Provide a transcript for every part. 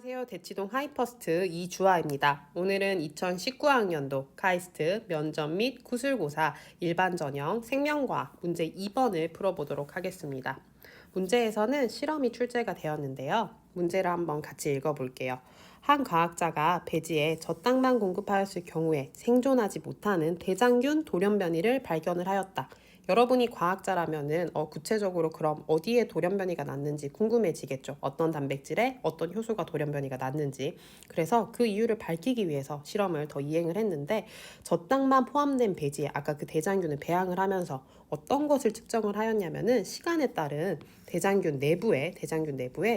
안녕하세요. 대치동 하이퍼스트 이주아입니다. 오늘은 2019학년도 카이스트 면접 및 구술고사 일반 전형 생명과학 문제 2번을 풀어보도록 하겠습니다. 문제에서는 실험이 출제가 되었는데요. 문제를 한번 같이 읽어볼게요. 한 과학자가 배지에 젖당만 공급하였을 경우에 생존하지 못하는 대장균 돌연변이를 발견을 하였다. 여러분이 과학자라면은 구체적으로 그럼 어디에 돌연변이가 났는지 궁금해지겠죠. 어떤 단백질에 어떤 효소가 돌연변이가 났는지. 그래서 그 이유를 밝히기 위해서 실험을 더 이행을 했는데 젖당만 포함된 배지에 아까 그 대장균을 배양을 하면서 어떤 것을 측정을 하였냐면은 시간에 따른 대장균 내부에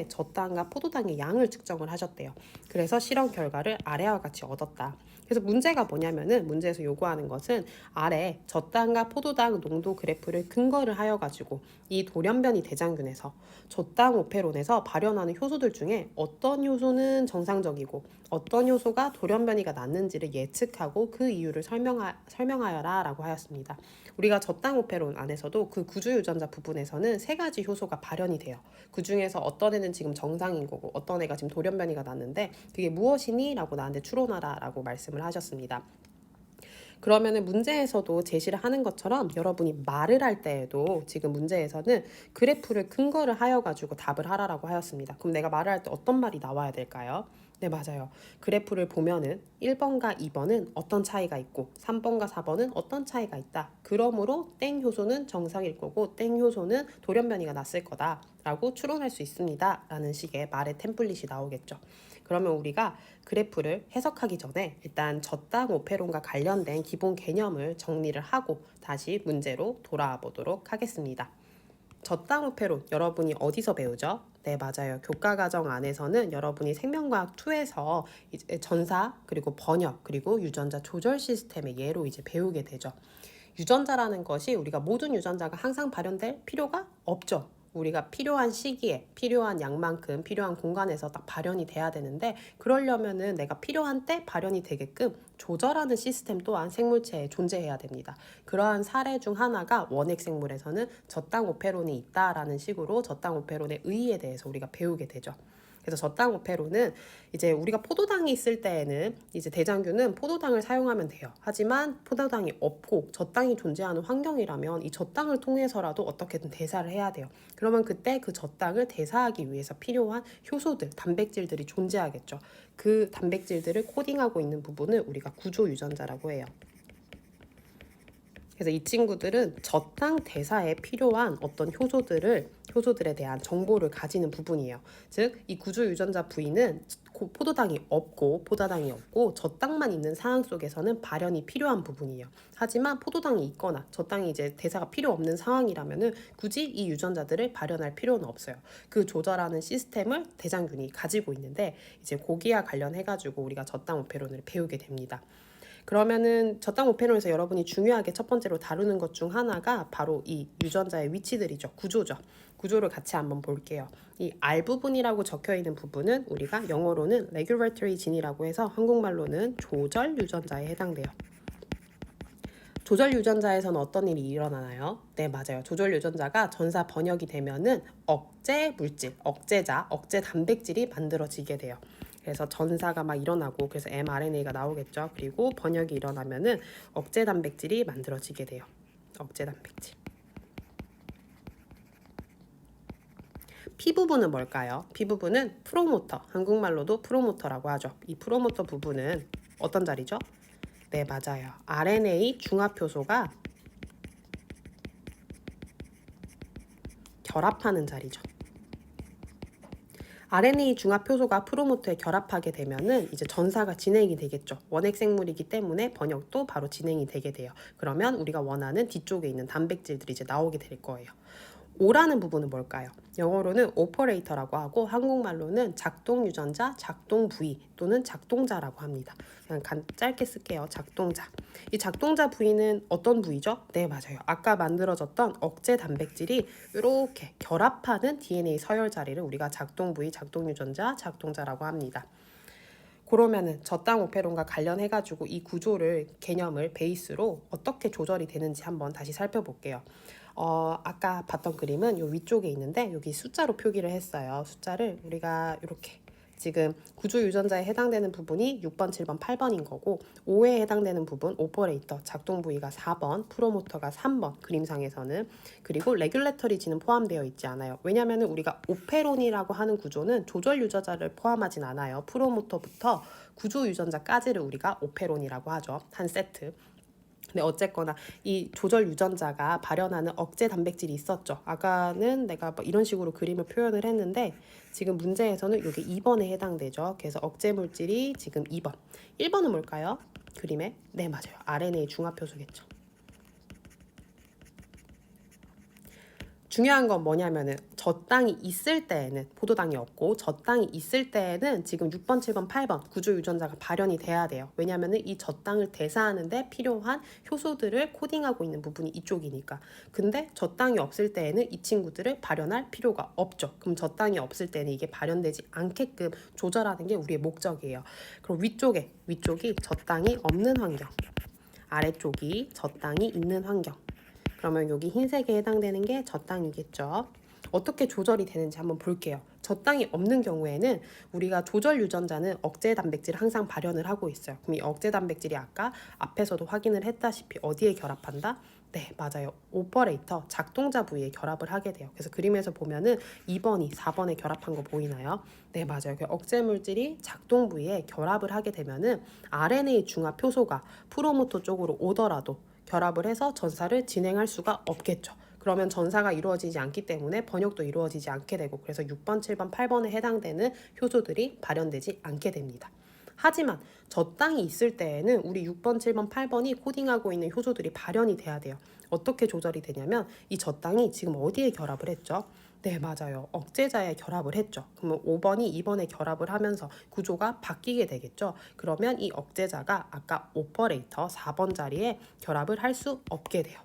젖당과 포도당의 양을 측정을 하셨대요. 그래서 실험 결과를 아래와 같이 얻었다. 그래서 문제가 뭐냐면은 문제에서 요구하는 것은 아래 젖당과 포도당 농도 그래프를 근거를 하여 가지고 이 돌연변이 대장균에서 젖당 오페론에서 발현하는 효소들 중에 어떤 효소는 정상적이고 어떤 효소가 돌연변이가 났는지를 예측하고 그 이유를 설명하여라 라고 하였습니다. 우리가 젖당 오페론 안에서도 그 구조 유전자 부분에서는 세 가지 효소가 발현이 돼요. 그 중에서 어떤 애는 지금 정상인 거고 어떤 애가 지금 돌연변이가 났는데 그게 무엇이니? 라고 나한테 추론하라 라고 말씀을 하셨습니다. 그러면은 문제에서도 제시를 하는 것처럼 여러분이 말을 할 때에도 지금 문제에서는 그래프를 근거를 하여 가지고 답을 하라라고 하였습니다. 그럼 내가 말을 할 때 어떤 말이 나와야 될까요? 네, 맞아요. 그래프를 보면은 1번과 2번은 어떤 차이가 있고 3번과 4번은 어떤 차이가 있다. 그러므로 땡 효소는 정상일 거고 땡 효소는 돌연변이가 났을 거다 라고 추론할 수 있습니다 라는 식의 말의 템플릿이 나오겠죠. 그러면 우리가 그래프를 해석하기 전에 일단 젖당 오페론과 관련된 기본 개념을 정리를 하고 다시 문제로 돌아와 보도록 하겠습니다. 젖당 오페론 여러분이 어디서 배우죠? 네, 맞아요. 교과과정 안에서는 여러분이 생명과학 2에서 이제 전사 그리고 번역 그리고 유전자 조절 시스템의 예로 이제 배우게 되죠. 유전자라는 것이 우리가 모든 유전자가 항상 발현될 필요가 없죠. 우리가 필요한 시기에 필요한 양만큼 필요한 공간에서 딱 발현이 돼야 되는데 그러려면은 내가 필요한 때 발현이 되게끔 조절하는 시스템 또한 생물체에 존재해야 됩니다. 그러한 사례 중 하나가 원핵 생물에서는 젖당 오페론이 있다라는 식으로 젖당 오페론의 의의에 대해서 우리가 배우게 되죠. 그래서 젖당 오페론은 이제 우리가 포도당이 있을 때에는 이제 대장균은 포도당을 사용하면 돼요. 하지만 포도당이 없고 젖당이 존재하는 환경이라면 이 젖당을 통해서라도 어떻게든 대사를 해야 돼요. 그러면 그때 그 젖당을 대사하기 위해서 필요한 효소들, 단백질들이 존재하겠죠. 그 단백질들을 코딩하고 있는 부분을 우리가 구조 유전자라고 해요. 그래서 이 친구들은 젖당 대사에 필요한 어떤 효소들에 대한 정보를 가지는 부분이에요. 즉, 이 구조 유전자 부위는 포도당이 없고 젖당만 있는 상황 속에서는 발현이 필요한 부분이에요. 하지만 포도당이 있거나 젖당이 이제 대사가 필요 없는 상황이라면은 굳이 이 유전자들을 발현할 필요는 없어요. 그 조절하는 시스템을 대장균이 가지고 있는데 이제 고기와 관련해 가지고 우리가 젖당 오페론을 배우게 됩니다. 그러면은 젖당 오페론에서 여러분이 중요하게 첫 번째로 다루는 것 중 하나가 바로 이 유전자의 위치들이죠. 구조죠. 구조를 같이 한번 볼게요. 이 R 부분이라고 적혀 있는 부분은 우리가 영어로는 regulatory gene이라고 해서 한국말로는 조절 유전자에 해당돼요. 조절 유전자에서는 어떤 일이 일어나나요? 네, 맞아요. 조절 유전자가 전사 번역이 되면은 억제 물질, 억제자, 억제 단백질이 만들어지게 돼요. 그래서 전사가 막 일어나고 그래서 mRNA가 나오겠죠. 그리고 번역이 일어나면은 억제 단백질이 만들어지게 돼요. 억제 단백질. P 부분은 뭘까요? P 부분은 프로모터, 한국말로도 프로모터라고 하죠. 이 프로모터 부분은 어떤 자리죠? 네, 맞아요. RNA 중합효소가 결합하는 자리죠. RNA 중합효소가 프로모터에 결합하게 되면은 이제 전사가 진행이 되겠죠. 원핵 생물이기 때문에 번역도 바로 진행이 되게 돼요. 그러면 우리가 원하는 뒤쪽에 있는 단백질들이 이제 나오게 될 거예요. O라는 부분은 뭘까요? 영어로는 오퍼레이터라고 하고 한국말로는 작동 유전자, 작동 부위 또는 작동자라고 합니다. 그냥 짧게 쓸게요. 작동자. 이 작동자 부위는 어떤 부위죠? 네, 맞아요. 아까 만들어졌던 억제 단백질이 이렇게 결합하는 DNA 서열 자리를 우리가 작동 부위, 작동 유전자, 작동자라고 합니다. 그러면은 젖당 오페론과 관련해가지고 이 구조를 개념을 베이스로 어떻게 조절이 되는지 한번 다시 살펴볼게요. 아까 봤던 그림은 요 위쪽에 있는데 여기 숫자로 표기를 했어요. 숫자를 우리가 이렇게 지금 구조 유전자에 해당되는 부분이 6번, 7번, 8번인 거고 5에 해당되는 부분 오퍼레이터, 작동 부위가 4번, 프로모터가 3번 그림상에서는 그리고 레귤레터리지는 포함되어 있지 않아요. 왜냐하면 우리가 오페론이라고 하는 구조는 조절 유전자를 포함하진 않아요. 프로모터부터 구조 유전자까지를 우리가 오페론이라고 하죠. 한 세트. 근데 어쨌거나 이 조절 유전자가 발현하는 억제 단백질이 있었죠. 아까는 내가 뭐 이런 식으로 그림을 표현을 했는데 지금 문제에서는 이게 2번에 해당되죠. 그래서 억제 물질이 지금 2번. 1번은 뭘까요? 그림에? 네, 맞아요. RNA 중화표소겠죠. 중요한 건 뭐냐면은 젖당이 있을 때에는 포도당이 없고 젖당이 있을 때에는 지금 6번, 7번, 8번 구조 유전자가 발현이 돼야 돼요. 왜냐면은 이 젖당을 대사하는데 필요한 효소들을 코딩하고 있는 부분이 이쪽이니까. 근데 젖당이 없을 때에는 이 친구들을 발현할 필요가 없죠. 그럼 젖당이 없을 때는 이게 발현되지 않게끔 조절하는 게 우리의 목적이에요. 그럼 위쪽이 젖당이 없는 환경, 아래쪽이 젖당이 있는 환경. 그러면 여기 흰색에 해당되는 게 젖당이겠죠. 어떻게 조절이 되는지 한번 볼게요. 젖당이 없는 경우에는 우리가 조절 유전자는 억제 단백질을 항상 발현을 하고 있어요. 그럼 이 억제 단백질이 아까 앞에서도 확인을 했다시피 어디에 결합한다? 네, 맞아요. 오퍼레이터, 작동자 부위에 결합을 하게 돼요. 그래서 그림에서 보면은 2번이 4번에 결합한 거 보이나요? 네, 맞아요. 억제 물질이 작동 부위에 결합을 하게 되면은 RNA 중화 표소가 프로모터 쪽으로 오더라도 결합을 해서 전사를 진행할 수가 없겠죠. 그러면 전사가 이루어지지 않기 때문에 번역도 이루어지지 않게 되고 그래서 6번, 7번, 8번에 해당되는 효소들이 발현되지 않게 됩니다. 하지만 젖당이 있을 때에는 우리 6번, 7번, 8번이 코딩하고 있는 효소들이 발현이 돼야 돼요. 어떻게 조절이 되냐면 이 젖당이 지금 어디에 결합을 했죠? 네, 맞아요. 억제자에 결합을 했죠. 그러면 5번이 2번에 결합을 하면서 구조가 바뀌게 되겠죠. 그러면 이 억제자가 아까 오퍼레이터 4번 자리에 결합을 할 수 없게 돼요.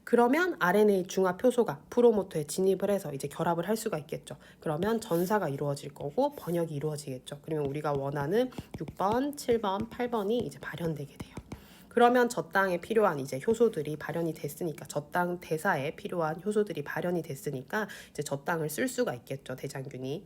그러면 RNA 중화 표소가 프로모터에 진입을 해서 이제 결합을 할 수가 있겠죠. 그러면 전사가 이루어질 거고 번역이 이루어지겠죠. 그러면 우리가 원하는 6번, 7번, 8번이 이제 발현되게 돼요. 그러면 젖당에 필요한 이제 효소들이 발현이 됐으니까 젖당 대사에 필요한 효소들이 발현이 됐으니까 이제 젖당을 쓸 수가 있겠죠, 대장균이.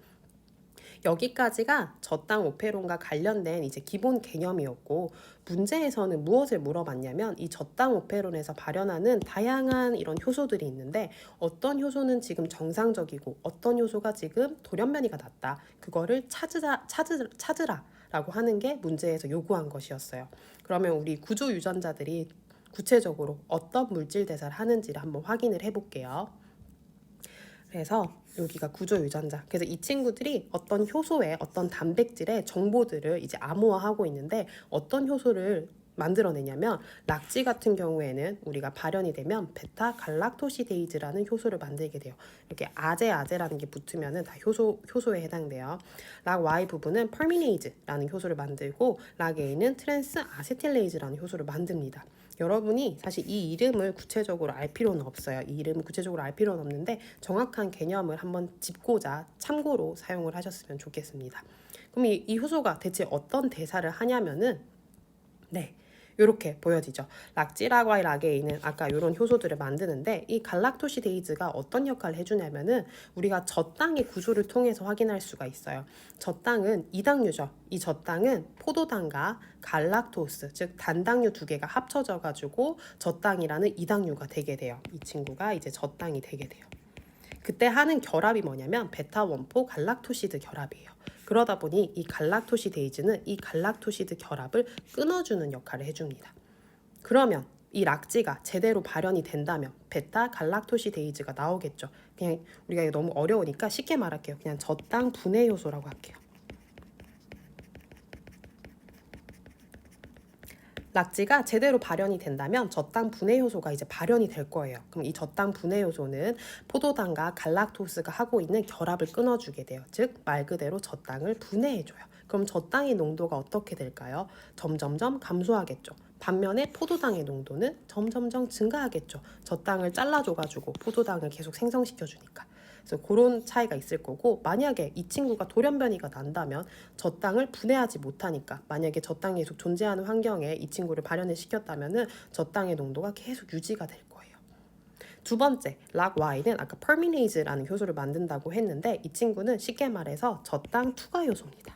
여기까지가 젖당 오페론과 관련된 이제 기본 개념이었고 문제에서는 무엇을 물어봤냐면 이 젖당 오페론에서 발현하는 다양한 이런 효소들이 있는데 어떤 효소는 지금 정상적이고 어떤 효소가 지금 돌연변이가 났다. 그거를 찾으라 라고 하는 게 문제에서 요구한 것이었어요. 그러면 우리 구조 유전자들이 구체적으로 어떤 물질 대사를 하는지를 한번 확인을 해볼게요. 그래서 여기가 구조 유전자. 그래서 이 친구들이 어떤 효소의 어떤 단백질의 정보들을 이제 암호화하고 있는데 어떤 효소를 만들어내냐면 락지 같은 경우에는 우리가 발현이 되면 베타 갈락토시데이즈라는 효소를 만들게 돼요. 이렇게 아제라는 게 붙으면은 다 효소에 해당돼요. 락 Y 부분은 펄미네이즈라는 효소를 만들고 락 A는 트랜스 아세틸레이즈라는 효소를 만듭니다. 여러분이 사실 이 이름을 구체적으로 알 필요는 없어요. 이 이름을 구체적으로 알 필요는 없는데 정확한 개념을 한번 짚고자 참고로 사용을 하셨으면 좋겠습니다. 그럼 이 효소가 대체 어떤 대사를 하냐면은 네, 이렇게 보여지죠. 락지라과의 락에이는 아까 이런 효소들을 만드는데 이 갈락토시데이즈가 어떤 역할을 해주냐면은 우리가 젖당의 구조를 통해서 확인할 수가 있어요. 젖당은 이당류죠. 이 젖당은 포도당과 갈락토스, 즉 단당류 두 개가 합쳐져 가지고 젖당이라는 이당류가 되게 돼요. 이 친구가 이제 젖당이 되게 돼요. 그때 하는 결합이 뭐냐면 베타 원포 갈락토시드 결합이에요. 그러다 보니 이 갈락토시데이즈는 이 갈락토시드 결합을 끊어주는 역할을 해줍니다. 그러면 이 락지가 제대로 발현이 된다면 베타 갈락토시데이즈가 나오겠죠. 그냥 우리가 이거 너무 어려우니까 쉽게 말할게요. 그냥 젖당 분해 효소라고 할게요. 락지가 제대로 발현이 된다면 젖당 분해 효소가 이제 발현이 될 거예요. 그럼 이 젖당 분해 효소는 포도당과 갈락토스가 하고 있는 결합을 끊어주게 돼요. 즉 말 그대로 젖당을 분해해줘요. 그럼 젖당의 농도가 어떻게 될까요? 점점점 감소하겠죠. 반면에 포도당의 농도는 점점점 증가하겠죠. 젖당을 잘라줘가지고 포도당을 계속 생성시켜주니까. 그래서 그런 차이가 있을 거고 만약에 이 친구가 돌연변이가 난다면 젖당을 분해하지 못하니까 만약에 젖당이 계속 존재하는 환경에 이 친구를 발현을 시켰다면은 젖당의 농도가 계속 유지가 될 거예요. 두 번째, 락 Y는 아까 펄미네이즈라는 효소를 만든다고 했는데 이 친구는 쉽게 말해서 젖당 투과 효소입니다.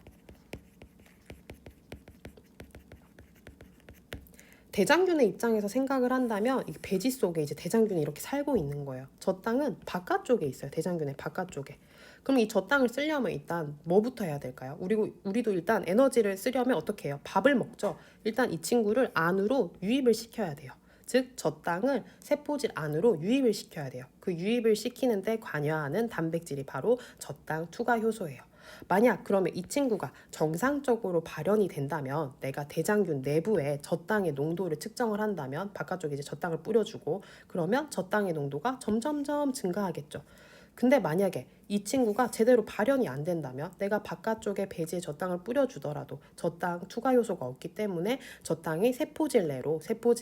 대장균의 입장에서 생각을 한다면 이 배지 속에 이제 대장균이 이렇게 살고 있는 거예요. 저 땅은 바깥쪽에 있어요. 대장균의 바깥쪽에. 그럼 이 저 땅을 쓰려면 일단 뭐부터 해야 될까요? 우리도 일단 에너지를 쓰려면 어떻게 해요? 밥을 먹죠. 일단 이 친구를 안으로 유입을 시켜야 돼요. 즉, 저 땅을 세포질 안으로 유입을 시켜야 돼요. 그 유입을 시키는데 관여하는 단백질이 바로 저 땅 투과 효소예요. 만약 그러면 이 친구가 정상적으로 발현이 된다면 내가 대장균 내부에 저 땅의 농도를 측정을 한다면 바깥쪽에 이제 저 땅을 뿌려주고 그러면 저 땅의 농도가 점점점 증가하겠죠. 근데 만약에 이 친구가 제대로 발현이 안 된다면 내가 바깥쪽에 배지에 저 땅을 뿌려주더라도 저 땅 투과 요소가 없기 때문에 저 땅이 세포질 내로 세포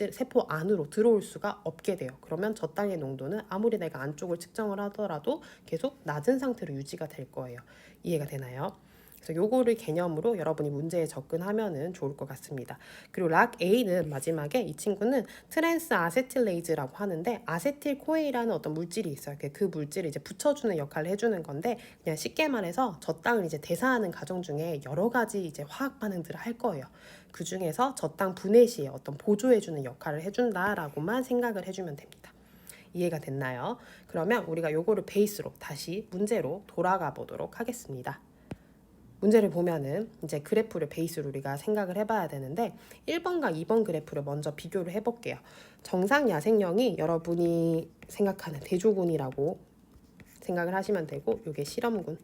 안으로 들어올 수가 없게 돼요. 그러면 저 땅의 농도는 아무리 내가 안쪽을 측정을 하더라도 계속 낮은 상태로 유지가 될 거예요. 이해가 되나요? 그래서 요거를 개념으로 여러분이 문제에 접근하면은 좋을 것 같습니다. 그리고 락 A는 마지막에 이 친구는 트랜스 아세틸레이즈라고 하는데 아세틸코에이라는 어떤 물질이 있어요. 그 물질을 이제 붙여주는 역할을 해주는 건데 그냥 쉽게 말해서 저 땅을 이제 대사하는 과정 중에 여러 가지 이제 화학 반응들을 할 거예요. 그 중에서 저 땅 분해 시에 어떤 보조해주는 역할을 해준다라고만 생각을 해주면 됩니다. 이해가 됐나요? 그러면 우리가 요거를 베이스로 다시 문제로 돌아가 보도록 하겠습니다. 문제를 보면은 이제 그래프를 베이스로 우리가 생각을 해봐야 되는데 1번과 2번 그래프를 먼저 비교를 해볼게요. 정상 야생형이 여러분이 생각하는 대조군이라고 생각을 하시면 되고 이게 실험군.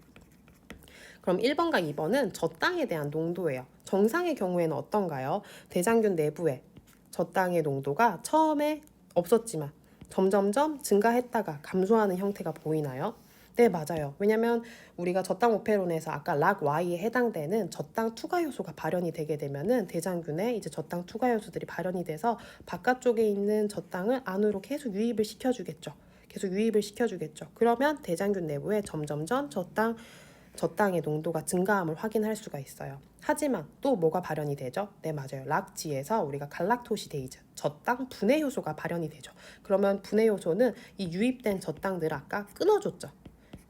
그럼 1번과 2번은 저 땅에 대한 농도예요. 정상의 경우에는 어떤가요? 대장균 내부에 저 땅의 농도가 처음에 없었지만 점점점 증가했다가 감소하는 형태가 보이나요? 네, 맞아요. 왜냐면 우리가 저 땅 오페론에서 아까 락 Y에 해당되는 저 땅 투과 요소가 발현이 되게 되면은 대장균에 이제 저 땅 투과 요소들이 발현이 돼서 바깥쪽에 있는 저 땅을 안으로 계속 유입을 시켜주겠죠. 그러면 대장균 내부에 점점점 저 땅의 농도가 증가함을 확인할 수가 있어요. 하지만 또 뭐가 발현이 되죠? 네, 맞아요. 락지에서 우리가 갈락토시데이즈, 저 땅 분해 효소가 발현이 되죠. 그러면 분해 효소는 이 유입된 저 땅들을 아까 끊어줬죠.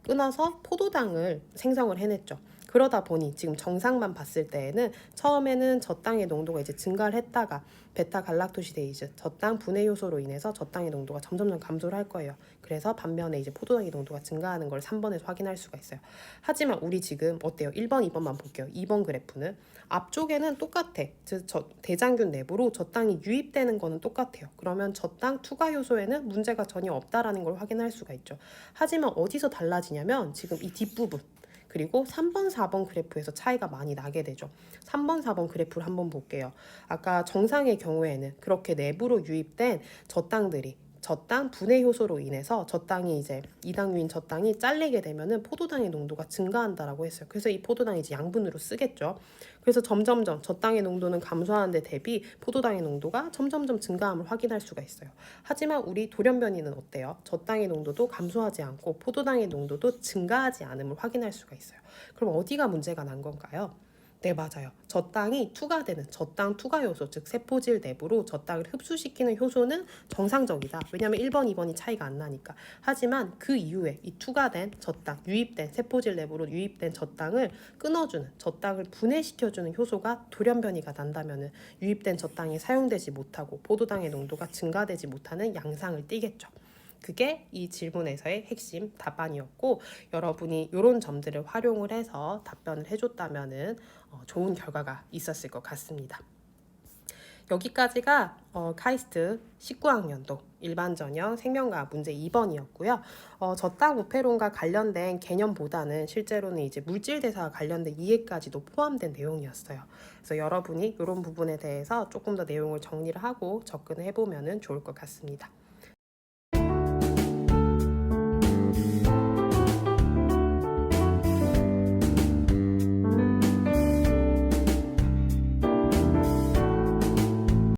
끊어서 포도당을 생성을 해냈죠. 그러다 보니 지금 정상만 봤을 때에는 처음에는 저 땅의 농도가 이제 증가를 했다가 베타갈락토시데이즈, 저 땅 분해 효소로 인해서 저 땅의 농도가 점점점 감소를 할 거예요. 그래서 반면에 이제 포도당의 농도가 증가하는 걸 3번에서 확인할 수가 있어요. 하지만 우리 지금 어때요? 1번, 2번만 볼게요. 2번 그래프는 앞쪽에는 똑같아. 즉 저 대장균 내부로 저 땅이 유입되는 거는 똑같아요. 그러면 저 땅 투과 요소에는 문제가 전혀 없다라는 걸 확인할 수가 있죠. 하지만 어디서 달라지냐면 지금 이 뒷부분 그리고 3번, 4번 그래프에서 차이가 많이 나게 되죠. 3번, 4번 그래프를 한번 볼게요. 아까 정상의 경우에는 그렇게 내부로 유입된 저 땅들이 저 땅 분해 효소로 인해서 저 땅이 이제 이당류인 저 땅이 잘리게 되면은 포도당의 농도가 증가한다라고 했어요. 그래서 이 포도당이 이제 양분으로 쓰겠죠. 그래서 점점점 저 땅의 농도는 감소하는데 대비 포도당의 농도가 점점점 증가함을 확인할 수가 있어요. 하지만 우리 돌연변이는 어때요? 저 땅의 농도도 감소하지 않고 포도당의 농도도 증가하지 않음을 확인할 수가 있어요. 그럼 어디가 문제가 난 건가요? 네, 맞아요. 저 땅이 투과되는 저 땅 투과 요소, 즉 세포질 내부로 저 땅을 흡수시키는 효소는 정상적이다. 왜냐하면 1번, 2번이 차이가 안 나니까. 하지만 그 이후에 이 투과된 저 땅, 유입된 세포질 내부로 유입된 저 땅을 끊어주는, 저 땅을 분해시켜주는 효소가 돌연변이가 난다면은 유입된 저 땅이 사용되지 못하고 포도당의 농도가 증가되지 못하는 양상을 띠겠죠. 그게 이 질문에서의 핵심 답안이었고 여러분이 이런 점들을 활용을 해서 답변을 해줬다면은 좋은 결과가 있었을 것 같습니다. 여기까지가 카이스트 19학년도 일반전형 생명과학 문제 2번이었고요. 저 땅 우페론과 관련된 개념보다는 실제로는 이제 물질대사와 관련된 이해까지도 포함된 내용이었어요. 그래서 여러분이 이런 부분에 대해서 조금 더 내용을 정리를 하고 접근을 해보면 좋을 것 같습니다.